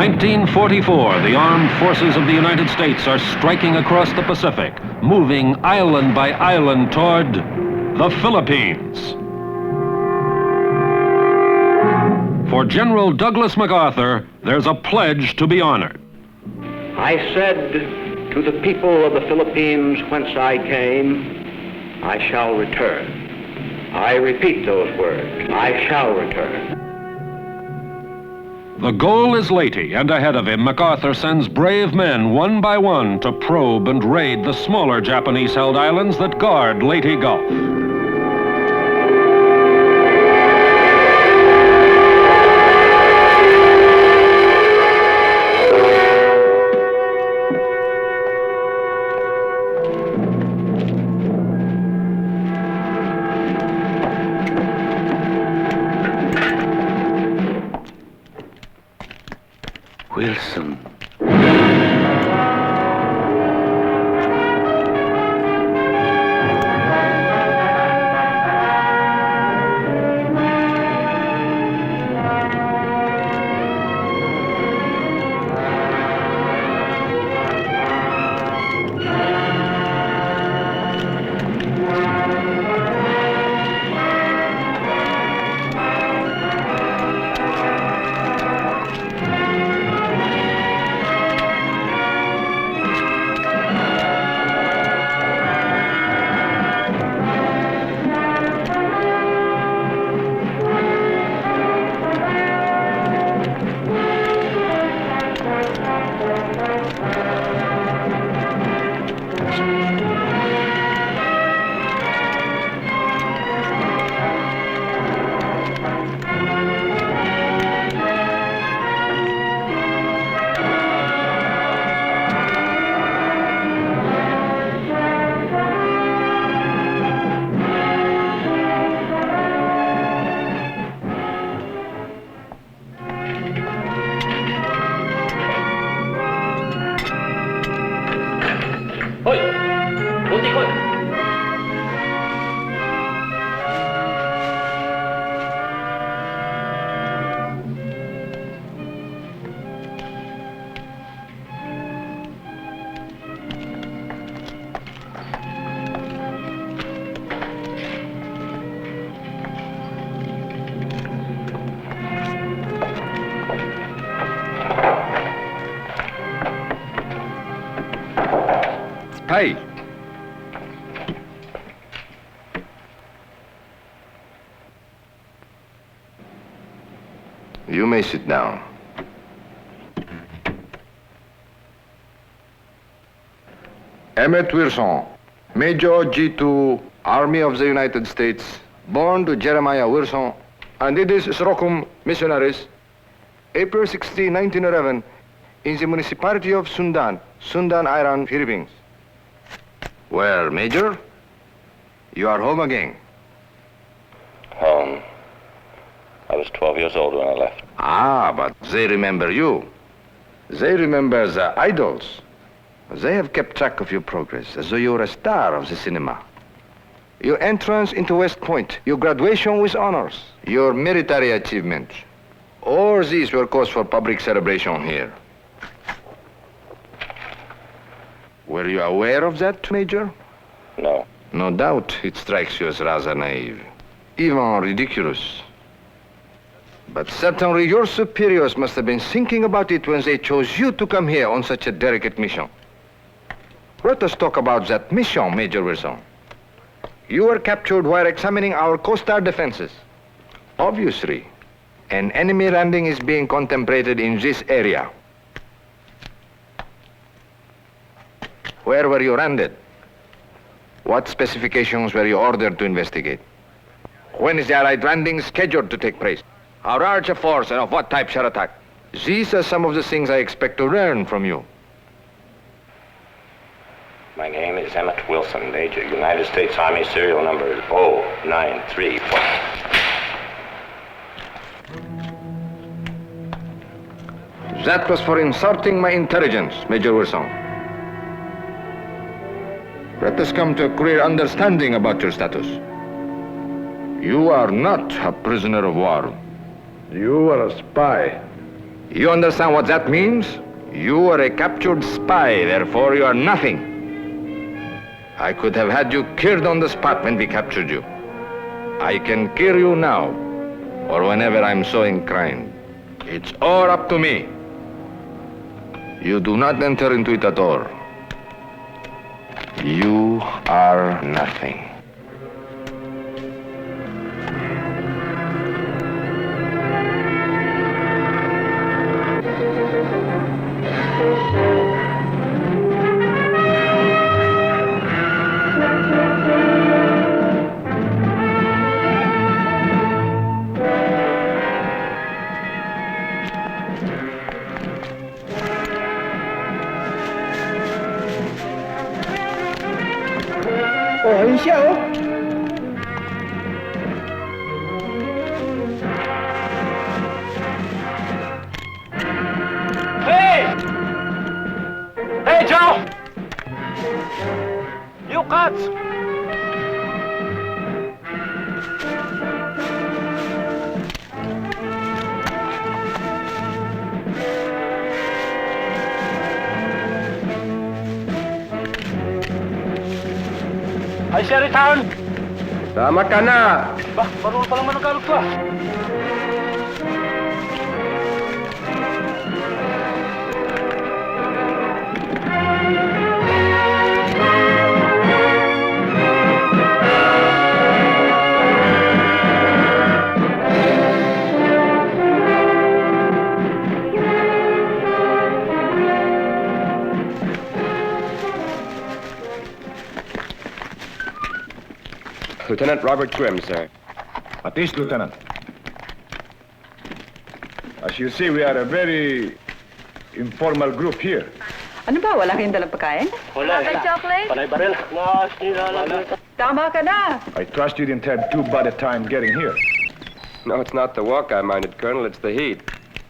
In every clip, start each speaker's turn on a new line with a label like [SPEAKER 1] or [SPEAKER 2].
[SPEAKER 1] 1944, the armed forces of the United States are striking across the Pacific, moving island by island toward the Philippines. For General Douglas MacArthur, there's a pledge to be honored.
[SPEAKER 2] I said to the people of the Philippines whence I came, I shall return. I repeat those words, I shall return.
[SPEAKER 1] The goal is Leyte, and ahead of him, MacArthur sends brave men one by one to probe and raid the smaller Japanese-held islands that guard Leyte Gulf.
[SPEAKER 3] Wilson.
[SPEAKER 4] Hey! You may sit down. Emmett Wilson, Major G2, Army of the United States, born to Jeremiah Wilson, and it is Srokum missionaries, April 16, 1911, in the municipality of Sundan, Iran, Philippines. Well, Major, you are home again.
[SPEAKER 5] Home. I was 12 years old when I left.
[SPEAKER 4] Ah, but they remember you. They remember the idols. They have kept track of your progress as though you were a star of the cinema. Your entrance into West Point, your graduation with honors, your military achievements. All these were cause for public celebration here. Were you aware of that, Major?
[SPEAKER 5] No.
[SPEAKER 4] No doubt it strikes you as rather naive, even ridiculous. But certainly your superiors must have been thinking about it when they chose you to come here on such a delicate mission. Let us talk about that mission, Major Wilson. You were captured while examining our coastal defenses. Obviously, an enemy landing is being contemplated in this area. Where were you landed? What specifications were you ordered to investigate? When is the Allied landing scheduled to take place? How large a force and of what type shall attack? These are some of the things I expect to learn from you.
[SPEAKER 5] My name is Emmett Wilson, Major, United States Army, serial number 0934.
[SPEAKER 4] That was for insulting my intelligence, Major Wilson. Let us come to a clear understanding about your status. You are not a prisoner of war.
[SPEAKER 6] You are a spy.
[SPEAKER 4] You understand what that means? You are a captured spy, therefore you are nothing. I could have had you killed on the spot when we captured you. I can kill you now, or whenever I'm so inclined. It's all up to me. You do not enter into it at all. You are nothing.
[SPEAKER 3] Oh, ayun siya, oh.
[SPEAKER 5] Hey! Hey, Joe! You cuts! Ay, Sherry Town!
[SPEAKER 3] Tama ka na.
[SPEAKER 5] Bah, marunong palang managalog to ah.
[SPEAKER 6] Lieutenant Robert Grimm, sir.
[SPEAKER 3] At least, Lieutenant. As you see, we are a very informal group here.
[SPEAKER 7] Ano ba? Wala kayong dalang pagkain?
[SPEAKER 5] Wala.
[SPEAKER 7] chocolate?
[SPEAKER 5] Panay baril.
[SPEAKER 7] Tama ka na.
[SPEAKER 3] I trust you didn't have too bad a time getting here.
[SPEAKER 6] No, it's not the walk I minded, Colonel. It's the heat.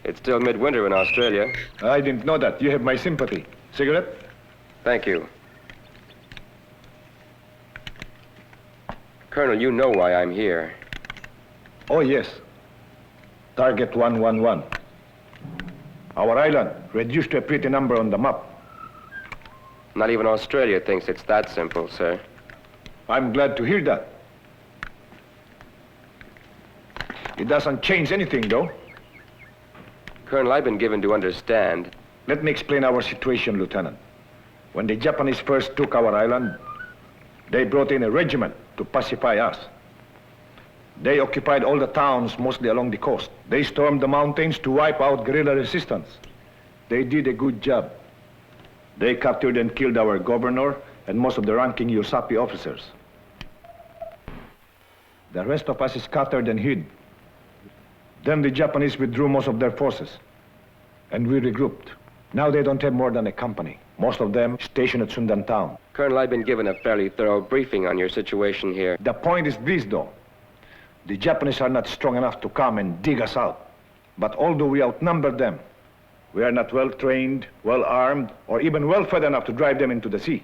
[SPEAKER 6] It's still midwinter in Australia.
[SPEAKER 3] I didn't know that. You have my sympathy. Cigarette?
[SPEAKER 6] Thank you. Colonel, you know why I'm here.
[SPEAKER 3] Oh, yes. Target 111. Our island, reduced to a pretty number on the map.
[SPEAKER 6] Not even Australia thinks it's that simple, sir.
[SPEAKER 3] I'm glad to hear that. It doesn't change anything, though.
[SPEAKER 6] Colonel, I've been given to understand.
[SPEAKER 3] Let me explain our situation, Lieutenant. When the Japanese first took our island, they brought in a regiment to pacify us. They occupied all the towns, mostly along the coast. They stormed the mountains to wipe out guerrilla resistance. They did a good job. They captured and killed our governor and most of the ranking USAPI officers. The rest of us scattered and hid. Then the Japanese withdrew most of their forces, and we regrouped. Now they don't have more than a company. Most of them stationed at Sundan town.
[SPEAKER 6] Colonel, I've been given a fairly thorough briefing on your situation here.
[SPEAKER 3] The point is this, though. The Japanese are not strong enough to come and dig us out. But although we outnumber them, we are not well-trained, well-armed, or even well-fed enough to drive them into the sea.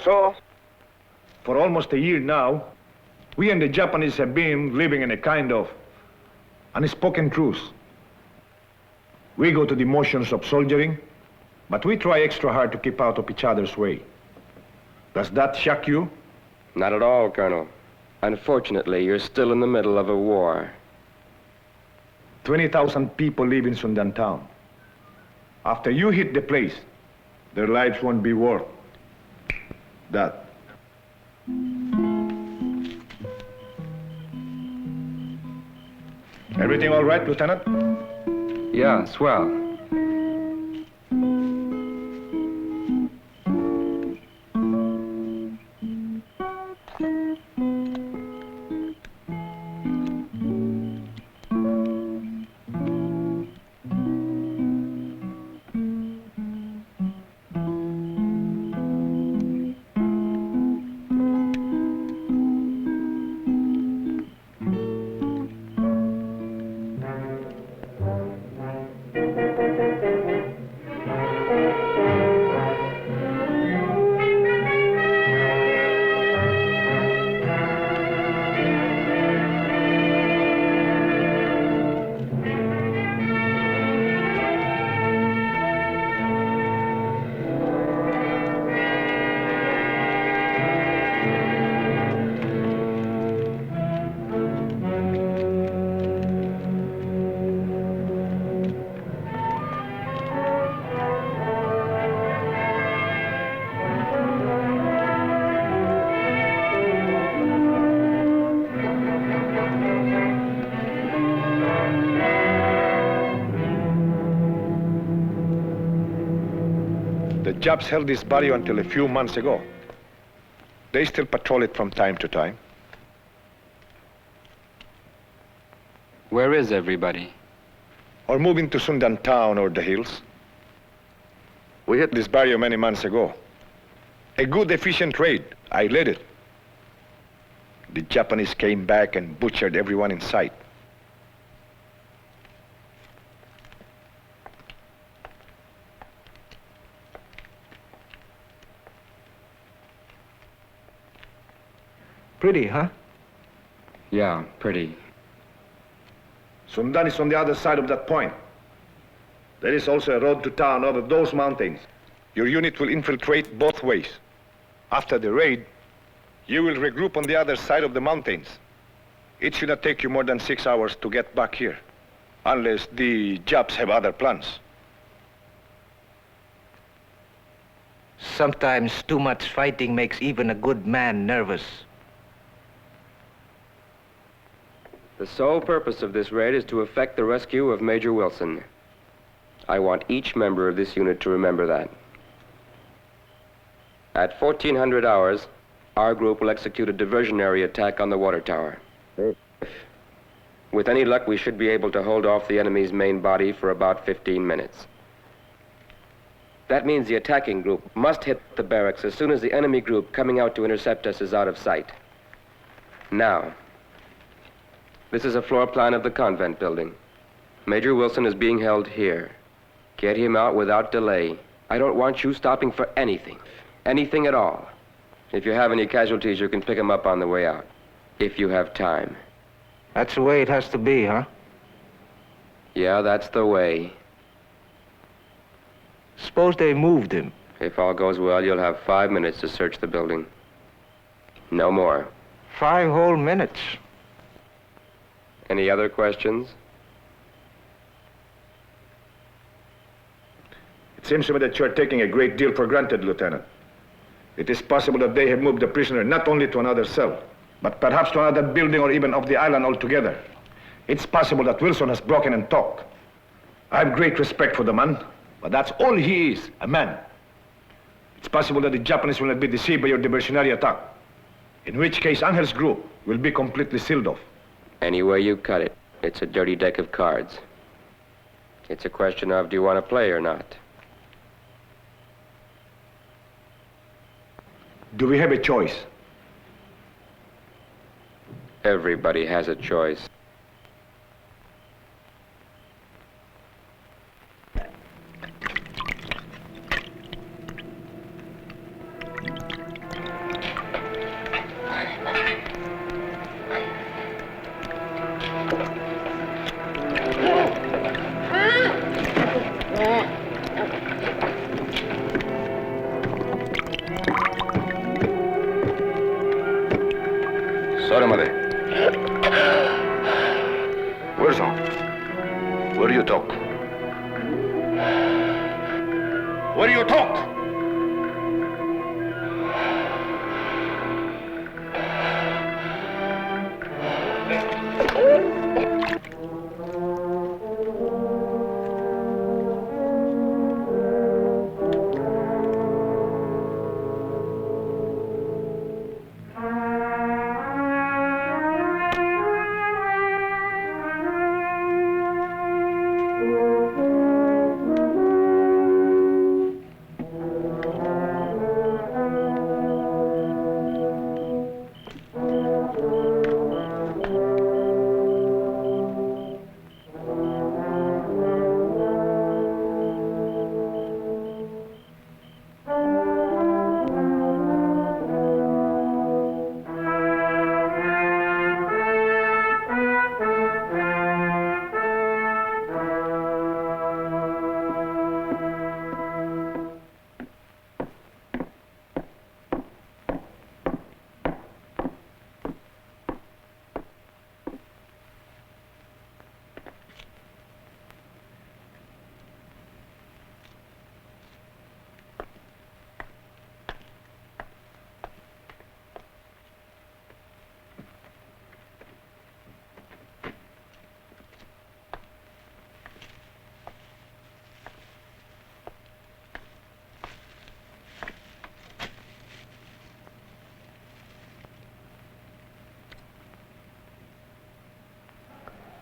[SPEAKER 3] So, for almost a year now, we and the Japanese have been living in a kind of unspoken truce. We go to the motions of soldiering, but we try extra hard to keep out of each other's way. Does that shock you?
[SPEAKER 6] Not at all, Colonel. Unfortunately, you're still in the middle of a war.
[SPEAKER 3] 20,000 people live in Sundan town. After you hit the place, their lives won't be worth that. Everything all right, Lieutenant?
[SPEAKER 6] Yeah, swell.
[SPEAKER 3] Japs held this barrio until a few months ago. They still patrol it from time to time.
[SPEAKER 6] Where is everybody?
[SPEAKER 3] Or moving to Sundan town or the hills. We hit this barrio many months ago. A good, efficient raid. I led it. The Japanese came back and butchered everyone in sight.
[SPEAKER 4] Pretty, huh?
[SPEAKER 6] Yeah, pretty.
[SPEAKER 3] Sundan is on the other side of that point. There is also a road to town over those mountains. Your unit will infiltrate both ways. After the raid, you will regroup on the other side of the mountains. It should not take you more than 6 hours to get back here, unless the Japs have other plans.
[SPEAKER 4] Sometimes too much fighting makes even a good man nervous.
[SPEAKER 6] The sole purpose of this raid is to effect the rescue of Major Wilson. I want each member of this unit to remember that. At 1400 hours, our group will execute a diversionary attack on the water tower. With any luck, we should be able to hold off the enemy's main body for about 15 minutes. That means the attacking group must hit the barracks as soon as the enemy group coming out to intercept us is out of sight. Now, this is a floor plan of the convent building. Major Wilson is being held here. Get him out without delay. I don't want you stopping for anything. Anything at all. If you have any casualties, you can pick them up on the way out. If you have time.
[SPEAKER 4] That's the way it has to be, huh?
[SPEAKER 6] Yeah, that's the way.
[SPEAKER 4] Suppose they moved him.
[SPEAKER 6] If all goes well, you'll have 5 minutes to search the building. No more.
[SPEAKER 4] 5 whole minutes.
[SPEAKER 6] Any other questions?
[SPEAKER 3] It seems to me that you're taking a great deal for granted, Lieutenant. It is possible that they have moved the prisoner not only to another cell, but perhaps to another building or even off the island altogether. It's possible that Wilson has broken and talked. I have great respect for the man, but that's all he is, a man. It's possible that the Japanese will not be deceived by your diversionary attack, in which case Angel's group will be completely sealed off.
[SPEAKER 6] Any way you cut it, it's a dirty deck of cards. It's a question of, do you want to play or not?
[SPEAKER 3] Do we have a choice?
[SPEAKER 6] Everybody has a choice.
[SPEAKER 3] Sorry, Mother. Wilson, where do you talk? Where do you talk?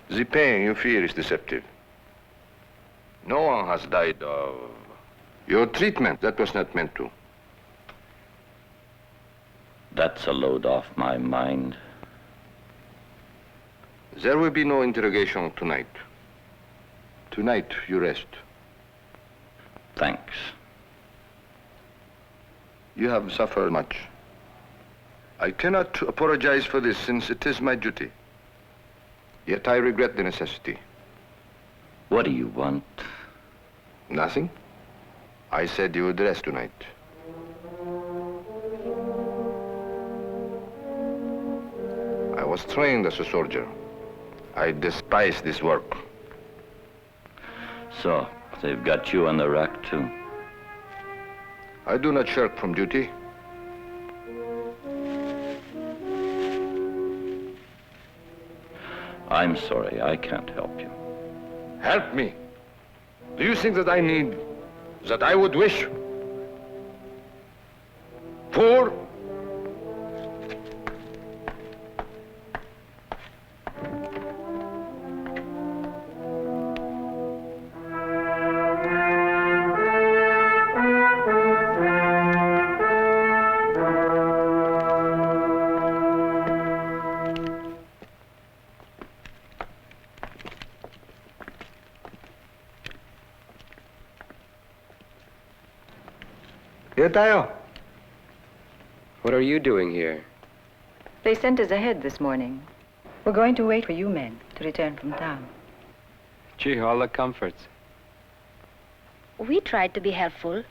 [SPEAKER 4] The pain you fear is deceptive. No one has died of your treatment. That was not meant to.
[SPEAKER 8] That's a load off my mind.
[SPEAKER 4] There will be no interrogation tonight. Tonight, you rest.
[SPEAKER 8] Thanks.
[SPEAKER 4] You have suffered much. I cannot apologize for this since it is my duty. Yet I regret the necessity.
[SPEAKER 8] What do you want?
[SPEAKER 4] Nothing. I said you would rest tonight. I was trained as a soldier. I despise this work.
[SPEAKER 8] So, they've got you on the rack, too.
[SPEAKER 4] I do not shirk from duty.
[SPEAKER 8] I'm sorry, I can't help you.
[SPEAKER 4] Help me. Do you think that I need, that I would wish? Poor?
[SPEAKER 2] Here tayo.
[SPEAKER 6] What are you doing here?
[SPEAKER 7] They sent us ahead this morning. We're going to wait for you men to return from town.
[SPEAKER 6] Gee, all the comforts.
[SPEAKER 9] We tried to be helpful.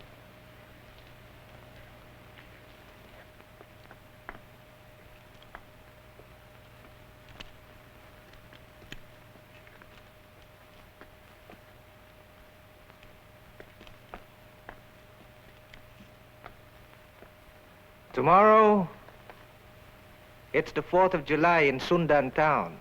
[SPEAKER 2] Tomorrow, it's the 4th of July in Sundan town.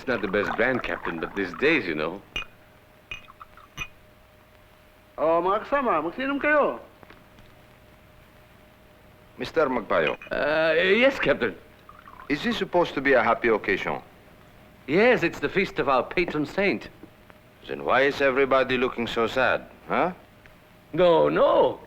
[SPEAKER 10] It's not the best brand, Captain, but these days, you know. O, mga kasama, magsinom kayo.
[SPEAKER 4] Mr. Magpayo,
[SPEAKER 11] Yes, Captain.
[SPEAKER 4] is this supposed to be a happy occasion?
[SPEAKER 11] Yes, it's the feast of our patron saint.
[SPEAKER 4] Then why is everybody looking so sad, huh?
[SPEAKER 11] No, no.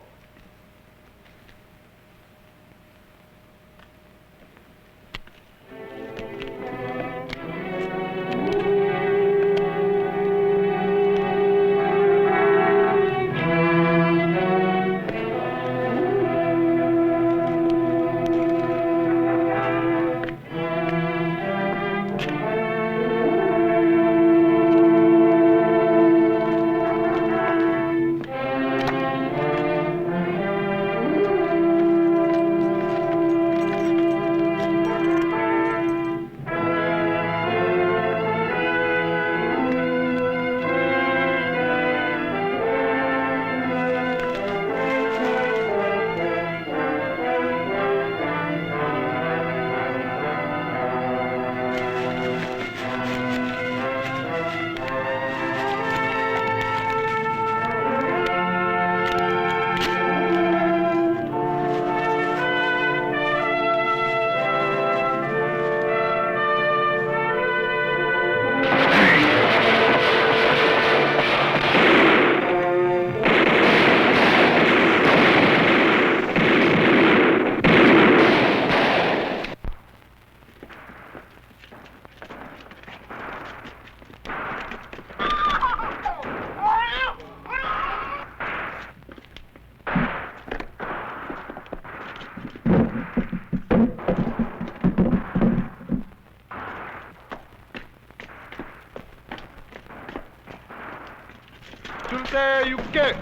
[SPEAKER 10] Tuesday, you get.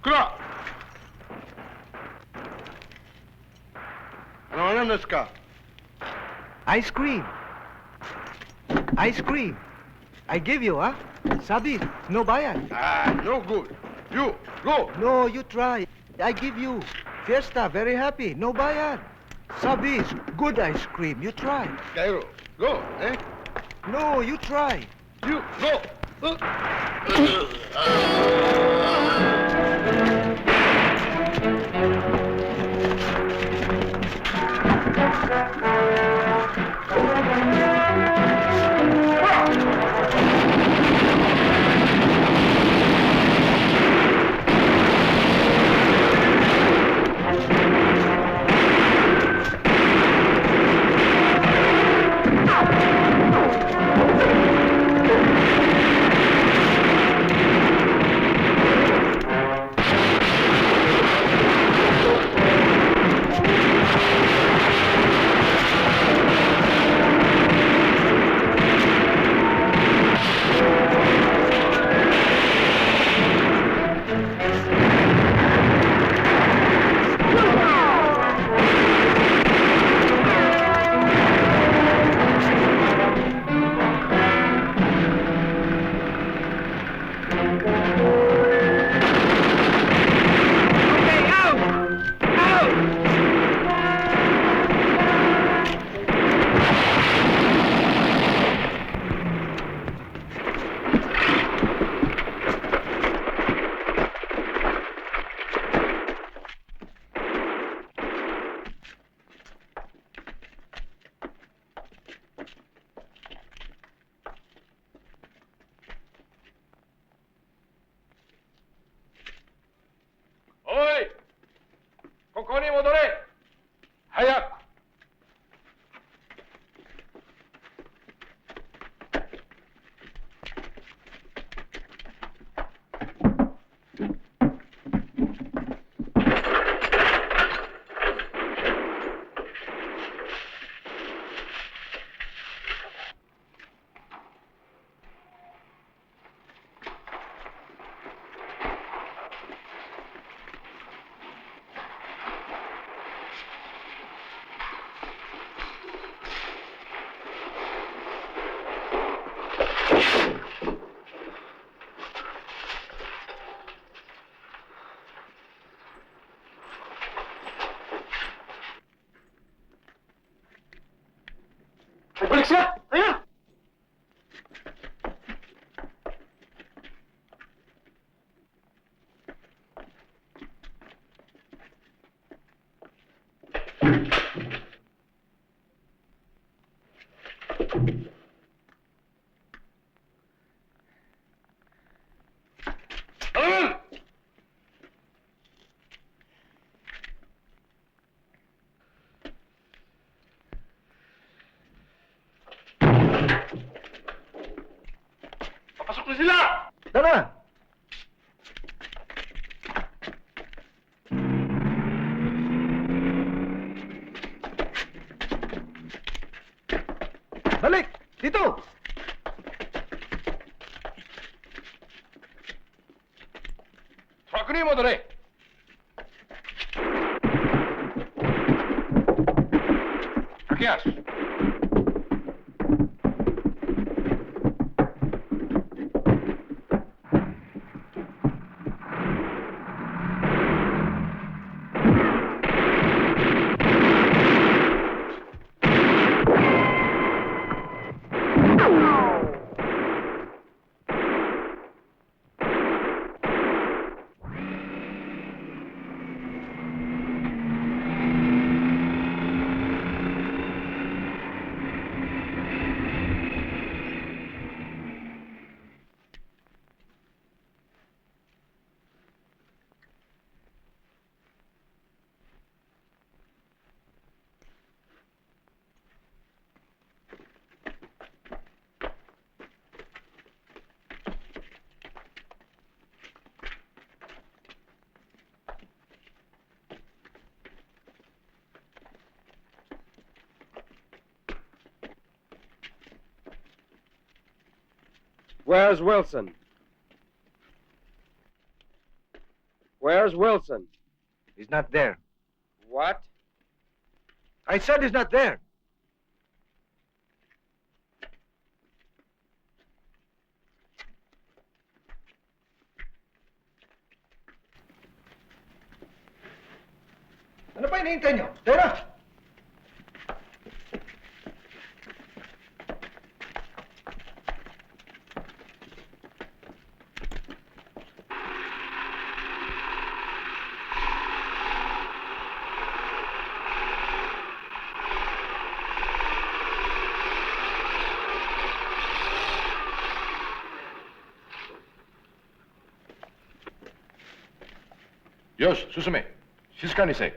[SPEAKER 10] Kura! Ano desu ka?
[SPEAKER 12] Ice cream. Ice cream. I give you, huh? Sabi, no bayad.
[SPEAKER 10] No good. You, go.
[SPEAKER 12] No, you try. I give you. Fiesta, very happy. No bayad. Sabi, good ice cream. You try.
[SPEAKER 10] Cairo, go, eh?
[SPEAKER 12] No, you try.
[SPEAKER 10] You, go.
[SPEAKER 3] Hoy! Kukunin mo doon eh! Hayak!
[SPEAKER 10] Balik siya! Ayan! Papasok na sila!
[SPEAKER 12] Tara! Balik! Dito!
[SPEAKER 10] Tracunimo dali!
[SPEAKER 3] Yes.
[SPEAKER 6] Where's Wilson? Where's Wilson?
[SPEAKER 12] He's not there.
[SPEAKER 6] What?
[SPEAKER 12] I said he's not there. Ano pa hinihintay niyo? Tara!
[SPEAKER 3] Yosh, susume. Shizuka ni say.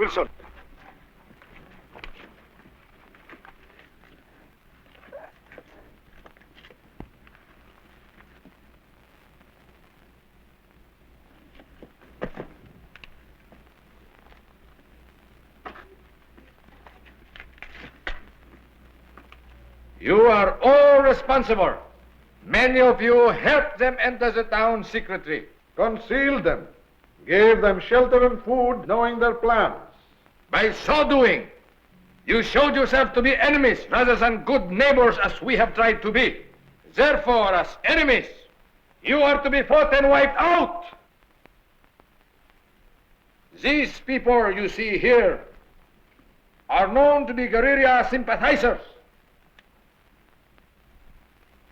[SPEAKER 3] Wilson.
[SPEAKER 4] You are all responsible. Many of you helped them enter the town secretly.
[SPEAKER 13] Concealed them. Gave them shelter and food, knowing their plans.
[SPEAKER 4] By so doing, you showed yourself to be enemies rather than good neighbors as we have tried to be. Therefore, as enemies, you are to be fought and wiped out. These people you see here are known to be guerrilla sympathizers.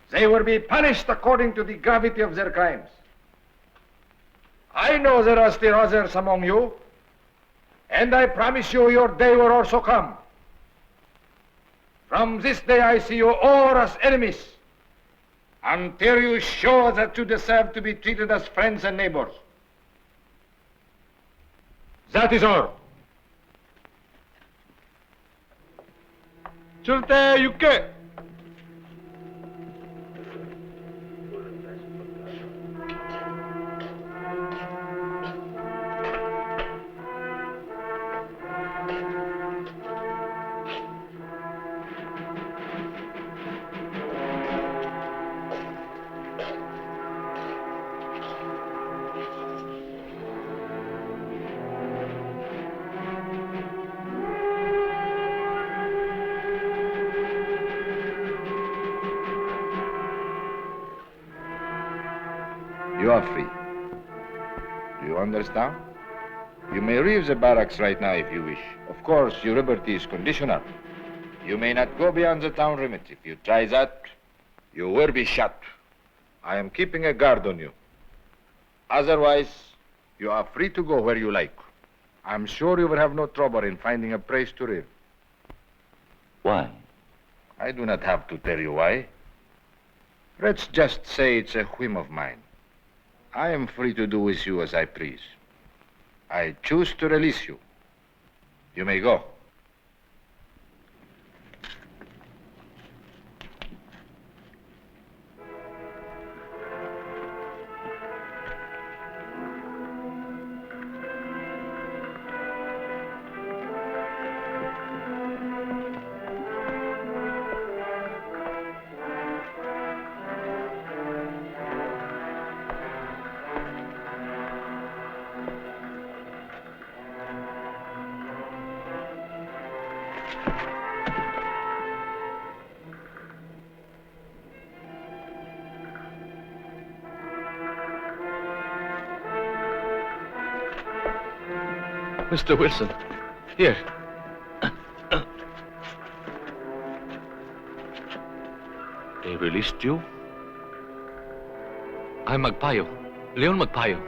[SPEAKER 4] They will be punished according to the gravity of their crimes. I know there are still others among you, and I promise you your day will also come. From this day I see you all as enemies, until you show that you deserve to be treated as friends and neighbors. That is all.
[SPEAKER 13] Chulte yuke.
[SPEAKER 4] You are free. Do you understand? You may leave the barracks right now if you wish. Of course, your liberty is conditional. You may not go beyond the town limit. If you try that, you will be shot. I am keeping a guard on you. Otherwise, you are free to go where you like. I'm sure you will have no trouble in finding a place to live.
[SPEAKER 8] Why?
[SPEAKER 4] I do not have to tell you why. Let's just say it's a whim of mine. I am free to do with you as I please. I choose to release you. You may go.
[SPEAKER 11] Mr. Wilson, here. They released you? I'm Magpayo, Leon Magpayo.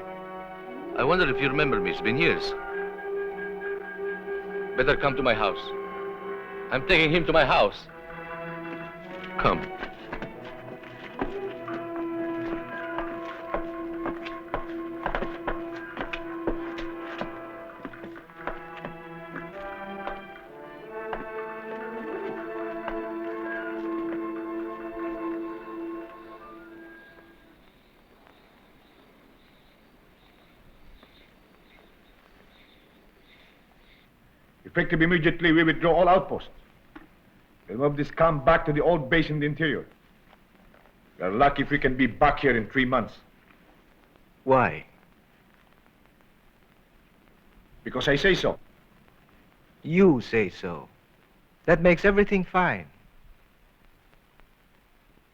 [SPEAKER 11] I wonder if you remember me. It's been years. Better come to my house. I'm taking him to my house. Come.
[SPEAKER 3] Effective immediately, we withdraw all outposts. We'll move this camp back to the old base in the interior. We're lucky if we can be back here in 3 months.
[SPEAKER 12] Why?
[SPEAKER 3] Because I say so.
[SPEAKER 12] You say so. That makes everything fine.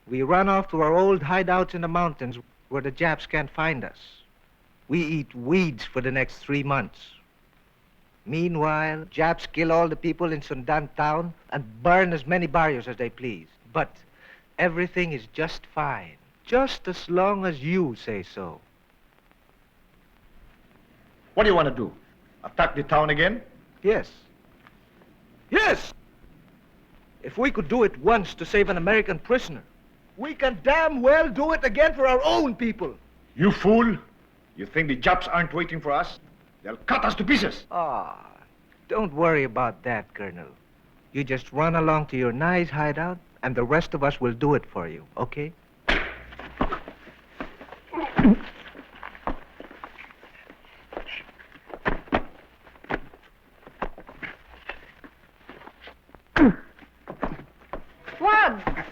[SPEAKER 12] We run off to our old hideouts in the mountains where the Japs can't find us. We eat weeds for the next 3 months. Meanwhile, Japs kill all the people in Sundan town and burn as many barrios as they please. But everything is just fine, just as long as you say so.
[SPEAKER 3] What do you want to do? Attack the town again?
[SPEAKER 12] Yes. Yes! If we could do it once to save an American prisoner, we can damn well do it again for our own people.
[SPEAKER 3] You fool! You think the Japs aren't waiting for us? They'll cut us to pieces.
[SPEAKER 12] Ah, Don't worry about that, Colonel. You just run along to your nice hideout, and the rest of us will do it for you, okay?
[SPEAKER 7] Wag!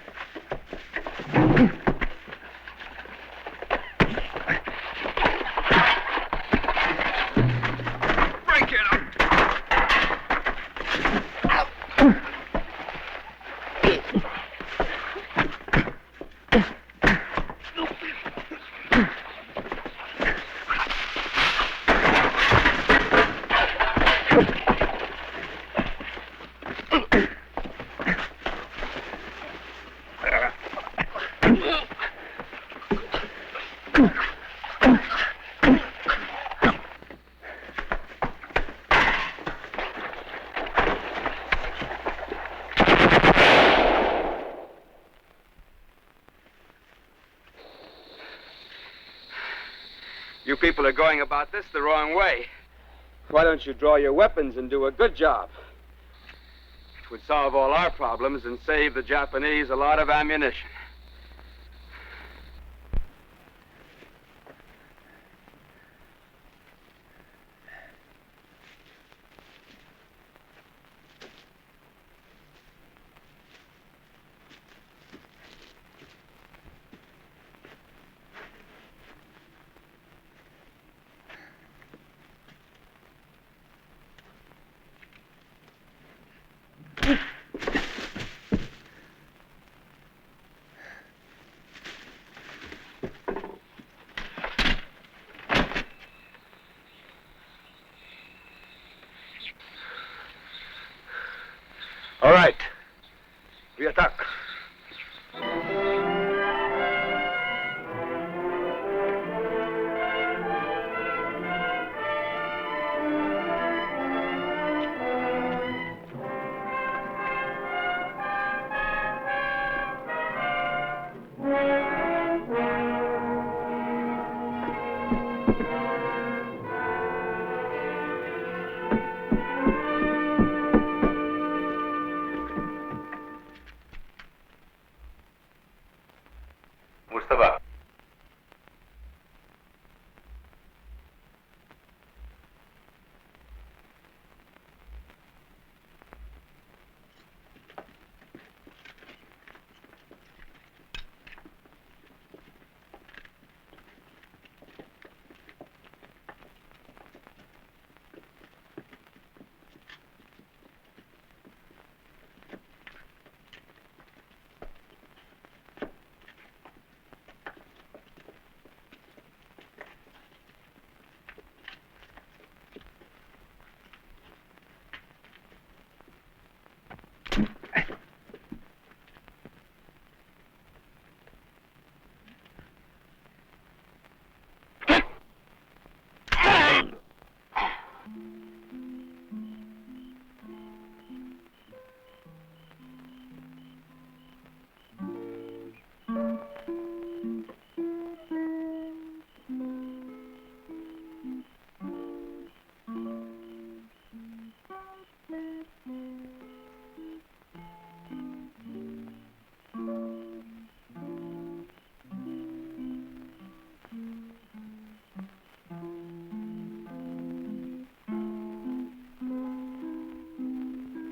[SPEAKER 6] You people are going about this the wrong way. Why don't you draw your weapons and do a good job? It would solve all our problems and save the Japanese a lot of ammunition.
[SPEAKER 2] All right. We attack.
[SPEAKER 5] Mustafa.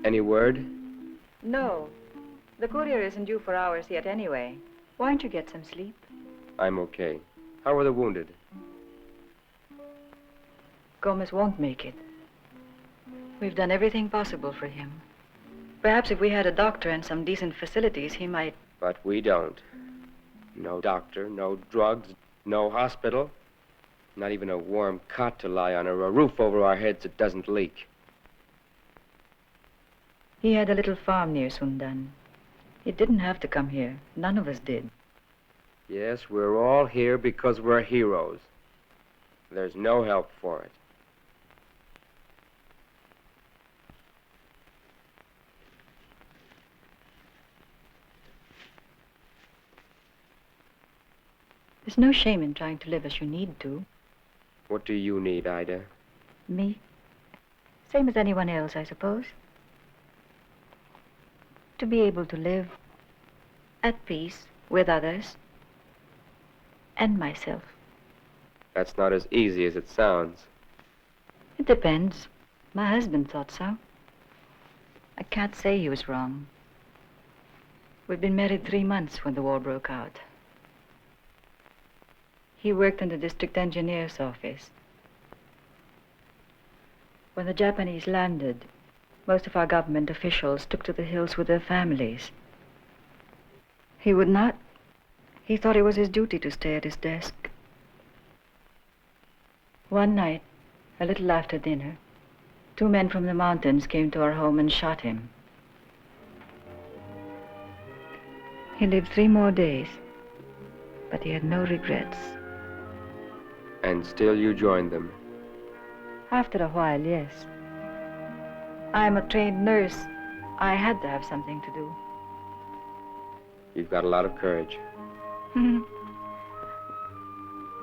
[SPEAKER 6] Any word?
[SPEAKER 7] No. The courier isn't due for hours yet anyway. Why don't you get some sleep?
[SPEAKER 6] I'm okay. How are the wounded?
[SPEAKER 7] Gomez won't make it. We've done everything possible for him. Perhaps if we had a doctor and some decent facilities, he might...
[SPEAKER 6] But we don't. No doctor, no drugs, no hospital. Not even a warm cot to lie on or a roof over our heads that doesn't leak.
[SPEAKER 7] He had a little farm near Sundan. He didn't have to come here. None of us did.
[SPEAKER 6] Yes, we're all here because we're heroes. There's no help for it.
[SPEAKER 7] There's no shame in trying to live as you need to.
[SPEAKER 6] What do you need, Ida?
[SPEAKER 7] Me? Same as anyone else, I suppose. To be able to live at peace with others and myself.
[SPEAKER 6] That's not as easy as it sounds.
[SPEAKER 7] It depends. My husband thought so. I can't say he was wrong. We'd been married 3 months when the war broke out. He worked in the district engineer's office. When the Japanese landed, most of our government officials took to the hills with their families. He would not. He thought it was his duty to stay at his desk. One night, a little after dinner, 2 men from the mountains came to our home and shot him. He lived 3 more days, but he had no regrets.
[SPEAKER 6] And still you joined them.
[SPEAKER 7] After a while, yes. I'm a trained nurse. I had to have something to do.
[SPEAKER 6] You've got a lot of courage.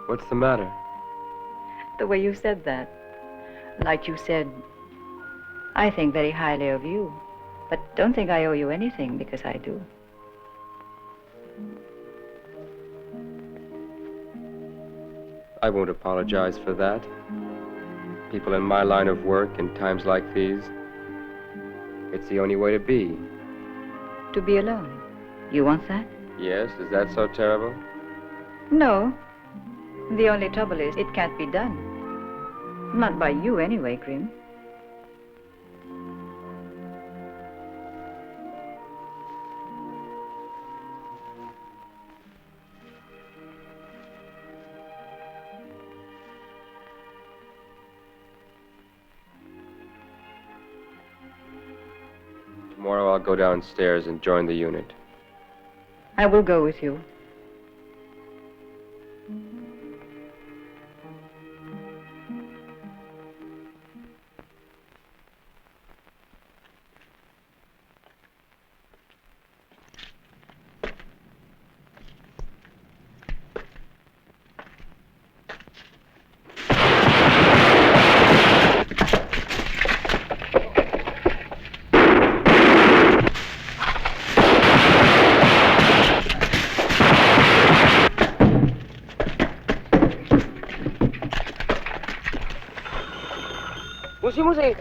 [SPEAKER 6] What's the matter?
[SPEAKER 7] The way you said that. Like you said, I think very highly of you, but don't think I owe you anything because I do.
[SPEAKER 6] I won't apologize for that. People in my line of work in times like these, it's the only way to be.
[SPEAKER 7] To be alone. You want that?
[SPEAKER 6] Yes, is that so terrible?
[SPEAKER 7] No. The only trouble is it can't be done. Not by you anyway, Grim.
[SPEAKER 6] Tomorrow I'll go downstairs and join the unit.
[SPEAKER 7] I will go with you.
[SPEAKER 14] Musi.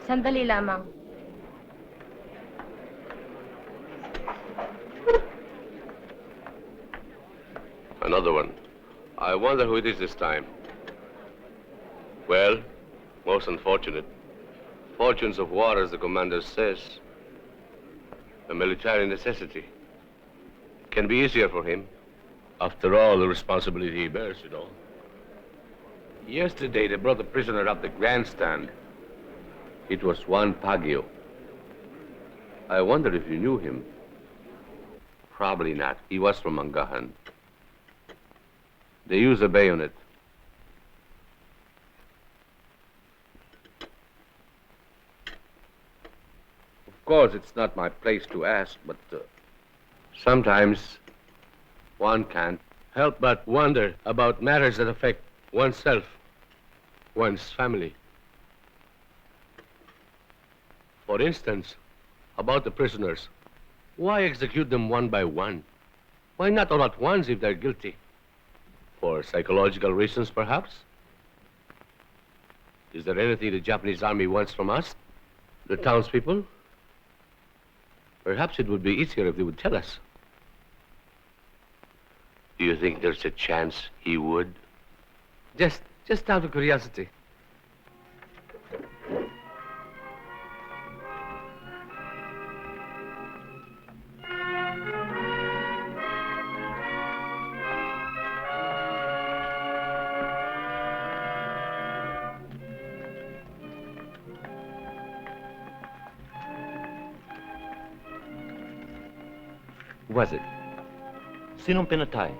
[SPEAKER 9] Sandali lamang.
[SPEAKER 11] Another one. I wonder who it is this time. Well, most unfortunate. Fortunes of war, as the commander says. A military necessity. Can be easier for him. After all, the responsibility he bears, you know. Yesterday, they brought the prisoner up the grandstand. It was Juan Pagio. I wonder if you knew him. Probably not. He was from Mangahan. They use a bayonet. Of course, it's not my place to ask, but sometimes one can't help but wonder about matters that affect oneself, one's family. For instance, about the prisoners. Why execute them one by one? Why not all at once if they're guilty? For psychological reasons, perhaps? Is there anything the Japanese army wants from us? The townspeople? Perhaps it would be easier if they would tell us. Do you think there's a chance he would? Just out of curiosity.
[SPEAKER 8] Who was it? Sinong pinatay?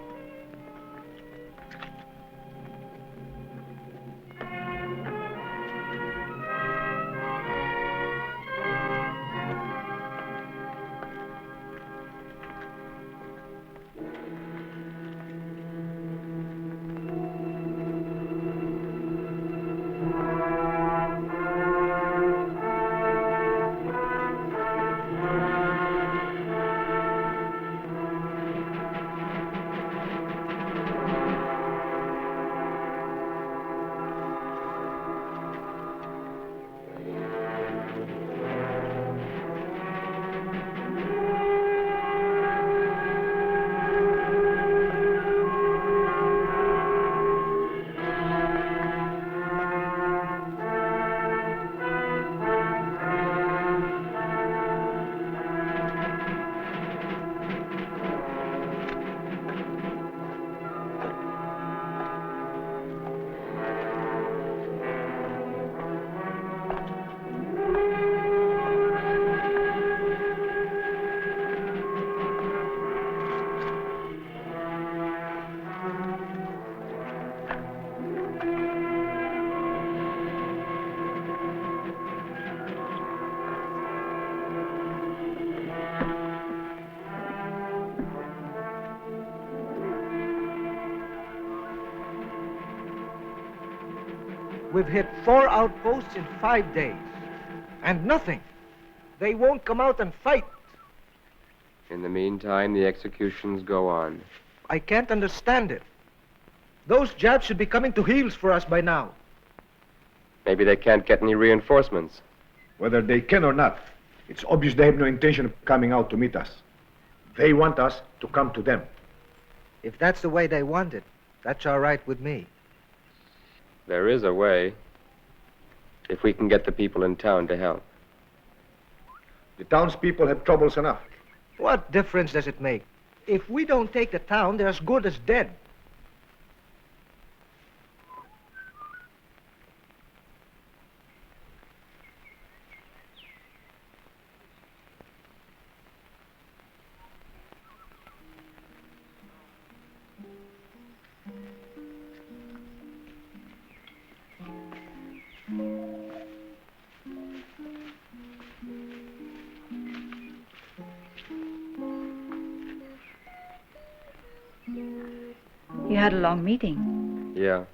[SPEAKER 12] We've hit 4 outposts in 5 days. And nothing. They won't come out and fight.
[SPEAKER 6] In the meantime, the executions go on.
[SPEAKER 12] I can't understand it. Those Japs should be coming to heels for us by now.
[SPEAKER 6] Maybe they can't get any reinforcements.
[SPEAKER 3] Whether they can or not, it's obvious they have no intention of coming out to meet us. They want us to come to them.
[SPEAKER 12] If that's the way they want it, that's all right with me.
[SPEAKER 6] There is a way, if we can get the people in town to help.
[SPEAKER 3] The townspeople have troubles enough.
[SPEAKER 12] What difference does it make? If we don't take the town, they're as good as dead.
[SPEAKER 7] You had a long meeting.
[SPEAKER 6] Yeah.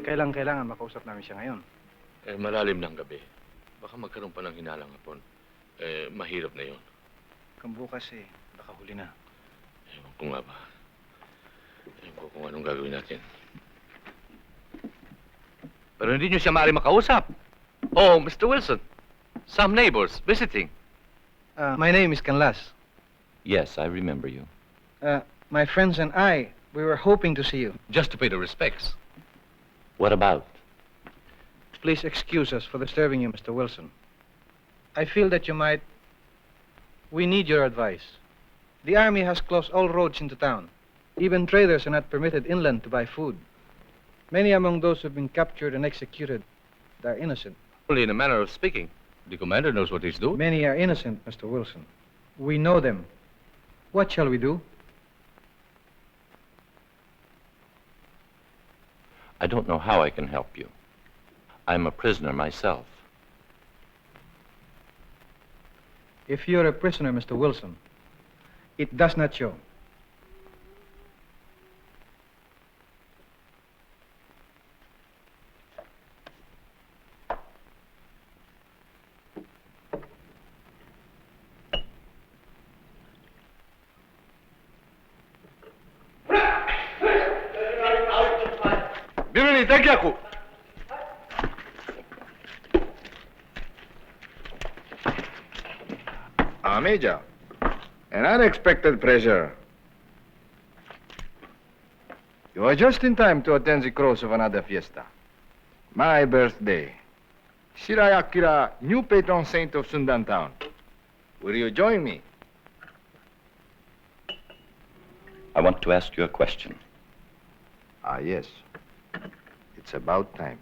[SPEAKER 15] Kailangan makausap namin siya ngayon.
[SPEAKER 11] Malalim ng gabi. Baka magkaroon pa ng hinalang hapon. Mahirap na yun.
[SPEAKER 15] Kung bukas baka huli na.
[SPEAKER 11] Ewan ko nga ba. Ewan ko kung anong gagawin natin. Pero hindi nyo siya maaari makausap. Oh, Mr. Wilson. Some neighbors visiting.
[SPEAKER 15] My name is Canlas.
[SPEAKER 8] Yes, I remember you.
[SPEAKER 15] My friends and I, we were hoping to see you.
[SPEAKER 11] Just to pay the respects.
[SPEAKER 8] What about?
[SPEAKER 15] Please excuse us for disturbing you, Mr. Wilson. I feel that you might... We need your advice. The army has closed all roads into town. Even traders are not permitted inland to buy food. Many among those who've been captured and executed are innocent.
[SPEAKER 11] Only in a manner of speaking. The commander knows what he's doing.
[SPEAKER 15] Many are innocent, Mr. Wilson. We know them. What shall we do?
[SPEAKER 8] I don't know how I can help you. I'm a prisoner myself.
[SPEAKER 15] If you're a prisoner, Mr. Wilson, it does not show.
[SPEAKER 3] Biruni, thank you. Major, an unexpected pleasure. You are just in time to attend the close of another fiesta. My birthday. Shirai Akira, new patron saint of Sundan Town. Will you join me?
[SPEAKER 8] I want to ask you a question.
[SPEAKER 3] Ah, yes. It's about time.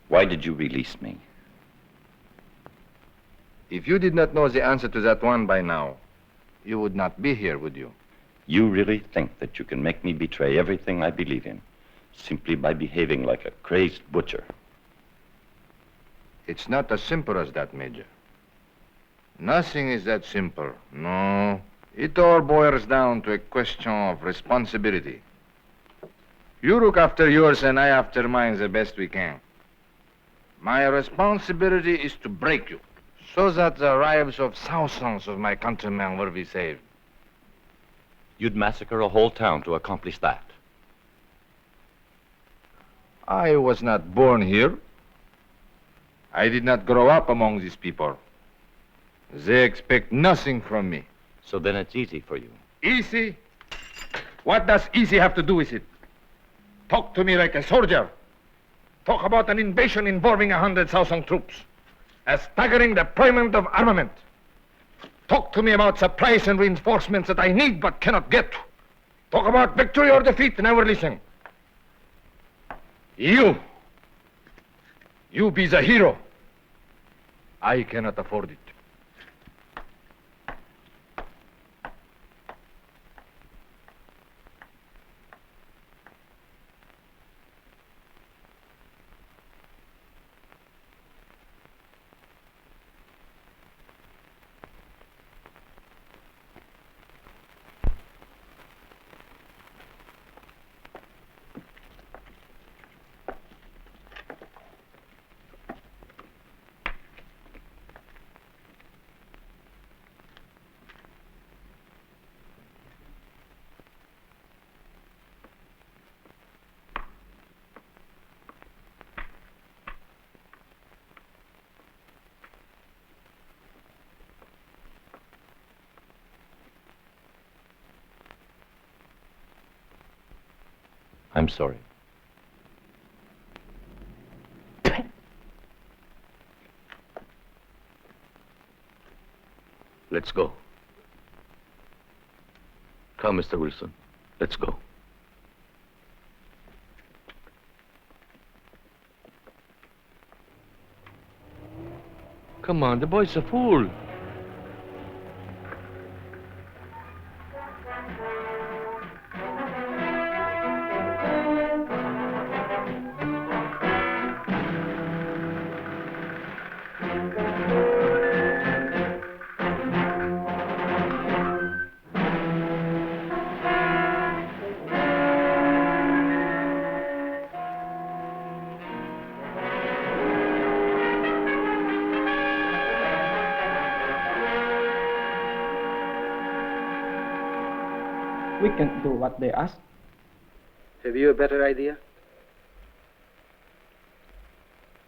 [SPEAKER 8] Why did you release me?
[SPEAKER 3] If you did not know the answer to that one by now, you would not be here, would you?
[SPEAKER 8] You really think that you can make me betray everything I believe in simply by behaving like a crazed butcher?
[SPEAKER 3] It's not as simple as that, Major. Nothing is that simple. No. It all boils down to a question of responsibility. You look after yours and I after mine the best we can. My responsibility is to break you, so that the lives of thousands of my countrymen will be saved.
[SPEAKER 8] You'd massacre a whole town to accomplish that.
[SPEAKER 3] I was not born here. I did not grow up among these people. They expect nothing from me.
[SPEAKER 8] So then it's easy for you.
[SPEAKER 3] Easy? What does easy have to do with it? Talk to me like a soldier. Talk about an invasion involving 100,000 troops. A staggering deployment of armament. Talk to me about supplies and reinforcements that I need but cannot get. Talk about victory or defeat and I will listen. You be the hero. I cannot afford it.
[SPEAKER 8] I'm sorry.
[SPEAKER 11] Let's go. Come, Mr. Wilson. Let's go. Come on, the boy's a fool.
[SPEAKER 16] We can't do what they ask.
[SPEAKER 15] Have you a better idea?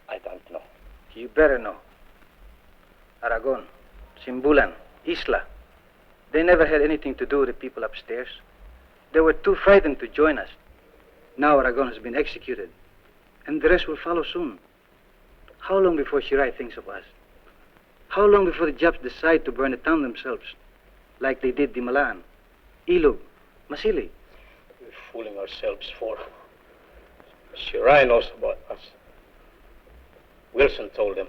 [SPEAKER 16] I don't know.
[SPEAKER 15] You better know. Aragon, Simbulan, Isla. They never had anything to do with the people upstairs. They were too frightened to join us. Now Aragon has been executed, and the rest will follow soon. How long before Shirai thinks of us? How long before the Japs decide to burn the town themselves, like they did Dimalan, Ilog, Masili?
[SPEAKER 16] We're fooling ourselves for. Shirai knows about us. Wilson told him.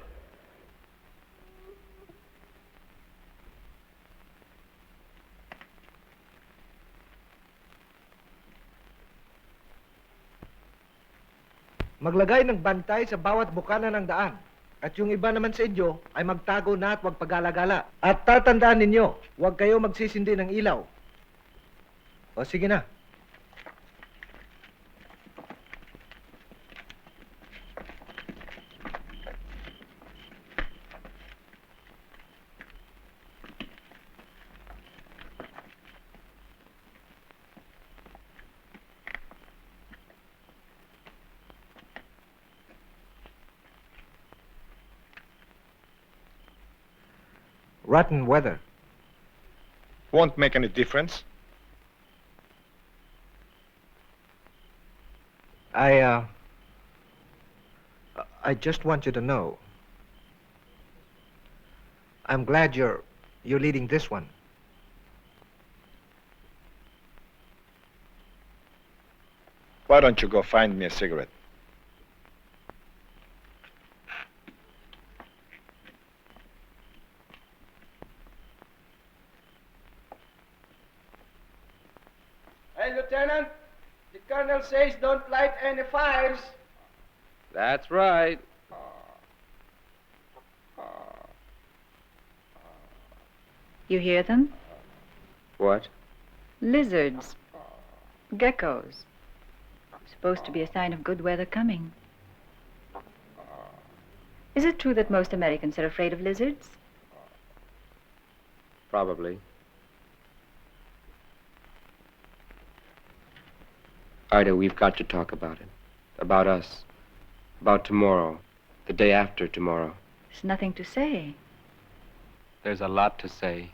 [SPEAKER 12] Maglagay ng bantay sa bawat bukana ng daan. At yung iba naman sa inyo ay magtago na at huwag pagala-gala. At tatandaan ninyo, huwag kayo magsisindi ng ilaw. O sige na. Rotten weather.
[SPEAKER 3] Won't make any difference.
[SPEAKER 12] I just want you to know. I'm glad you're leading this one.
[SPEAKER 3] Why don't you go find me a cigarette?
[SPEAKER 14] Hey, Lieutenant, the Colonel says don't light any fires.
[SPEAKER 6] That's right.
[SPEAKER 7] You hear them?
[SPEAKER 6] What?
[SPEAKER 7] Lizards. Geckos. Supposed to be a sign of good weather coming. Is it true that most Americans are afraid of lizards?
[SPEAKER 6] Probably. Ida, we've got to talk about it. About us. About tomorrow. The day after tomorrow.
[SPEAKER 7] There's nothing to say.
[SPEAKER 6] There's a lot to say.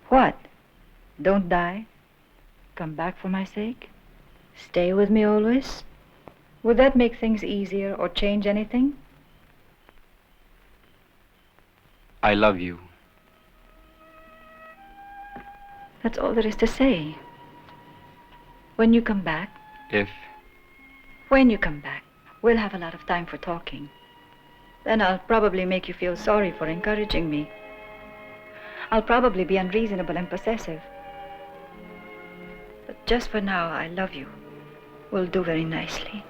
[SPEAKER 7] What? Don't die? Come back for my sake? Stay with me always? Would that make things easier or change anything?
[SPEAKER 6] I love you.
[SPEAKER 7] That's all there is to say. When you come back, when you come back, we'll have a lot of time for talking. Then I'll probably make you feel sorry for encouraging me. I'll probably be unreasonable and possessive. But just for now, I love you. We'll do very nicely.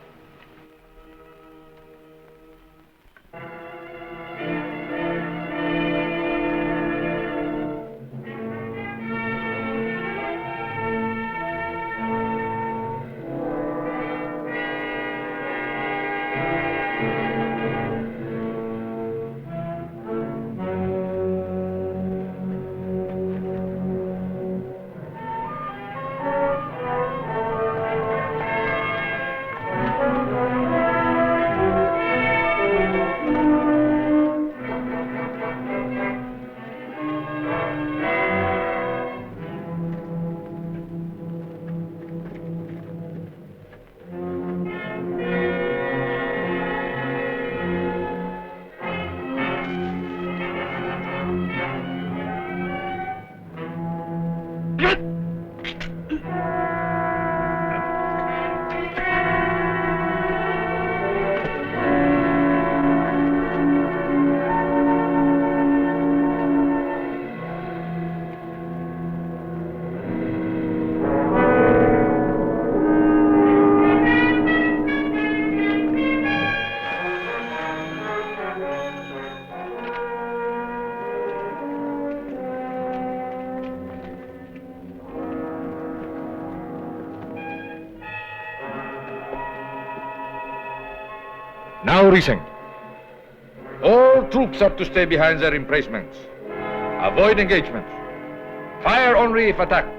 [SPEAKER 13] Now, Rising. All troops are to stay behind their emplacements. Avoid engagements. Fire only if attacked.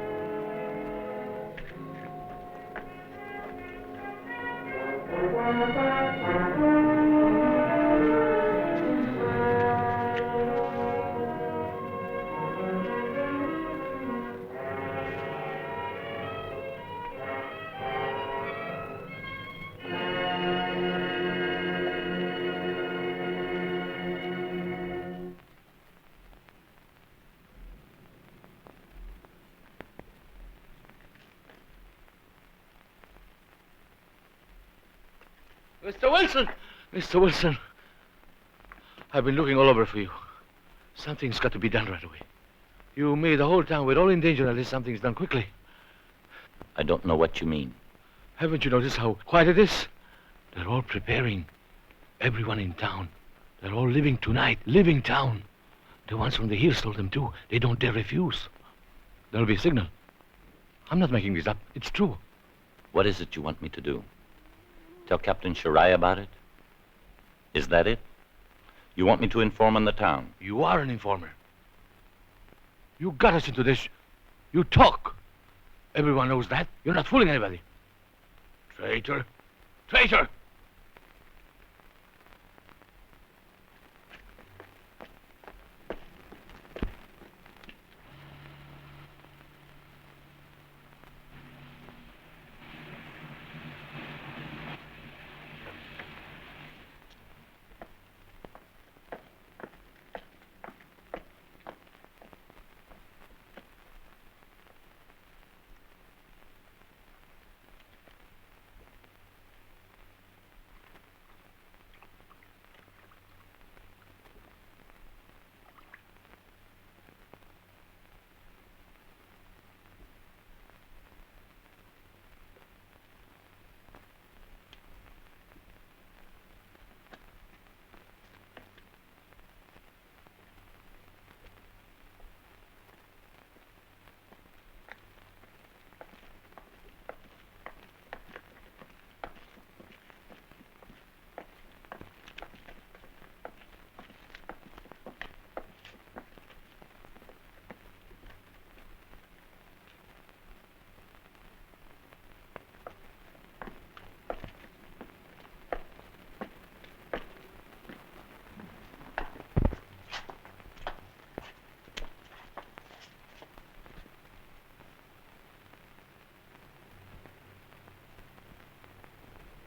[SPEAKER 11] Mr. Wilson! Mr. Wilson, I've been looking all over for you. Something's got to be done right away. You made the whole town, we're all in danger unless something's done quickly.
[SPEAKER 8] I don't know what you mean.
[SPEAKER 11] Haven't you noticed how quiet it is? They're all preparing. Everyone in town. They're all living tonight, living town. The ones from the hills told them too. They don't dare refuse. There'll be a signal. I'm not making this up. It's true.
[SPEAKER 8] What is it you want me to do? Tell Captain Shirai about it? Is that it? You want me to inform on the town?
[SPEAKER 11] You are an informer. You got us into this. You talk. Everyone knows that. You're not fooling anybody. Traitor. Traitor!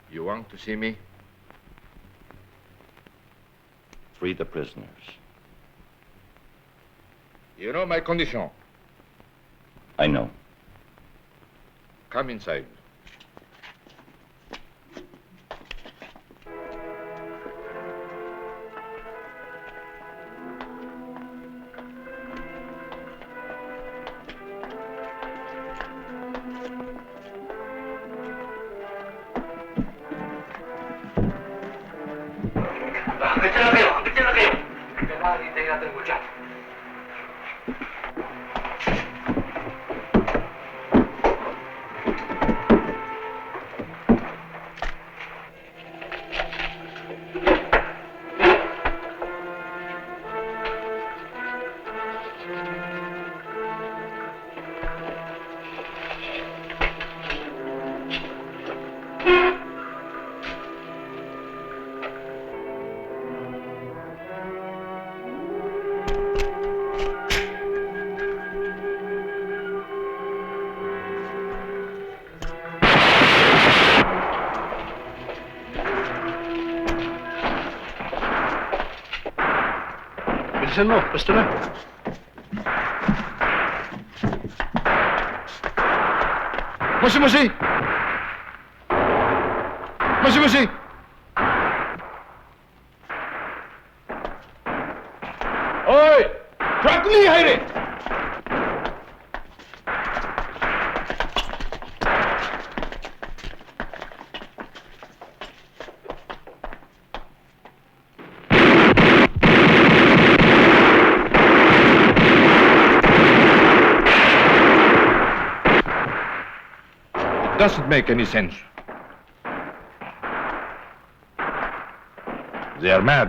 [SPEAKER 4] You want to see me?
[SPEAKER 8] Free the prisoners.
[SPEAKER 4] You know my condition.
[SPEAKER 8] I know.
[SPEAKER 4] Come inside.
[SPEAKER 16] No, Mr.
[SPEAKER 4] Moshi Moshi! Moshi Moshi! Oi! Truckly Hayri! Doesn't make any sense. They are mad.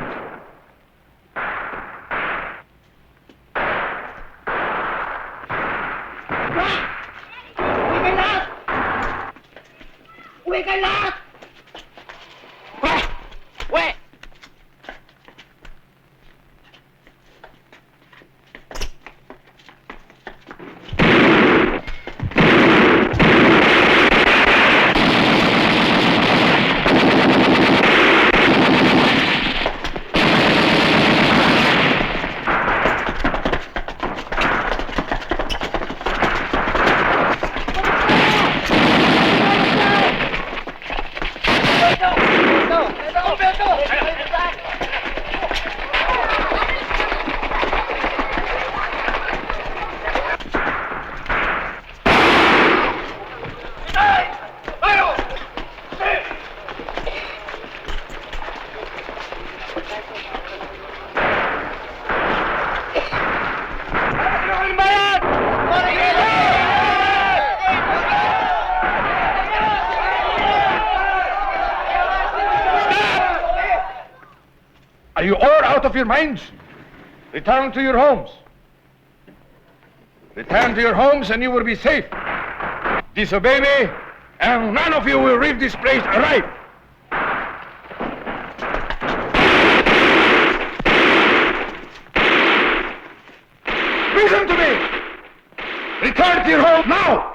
[SPEAKER 10] Uwi kay lahat! Uwi kay lahat!
[SPEAKER 14] Wait!
[SPEAKER 13] Are you all out of your minds? Return to your homes. Return to your homes and you will be safe. Disobey me, and none of you will leave this place alive. Listen to me! Return to your home now!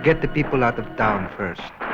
[SPEAKER 12] Get the people out of town first.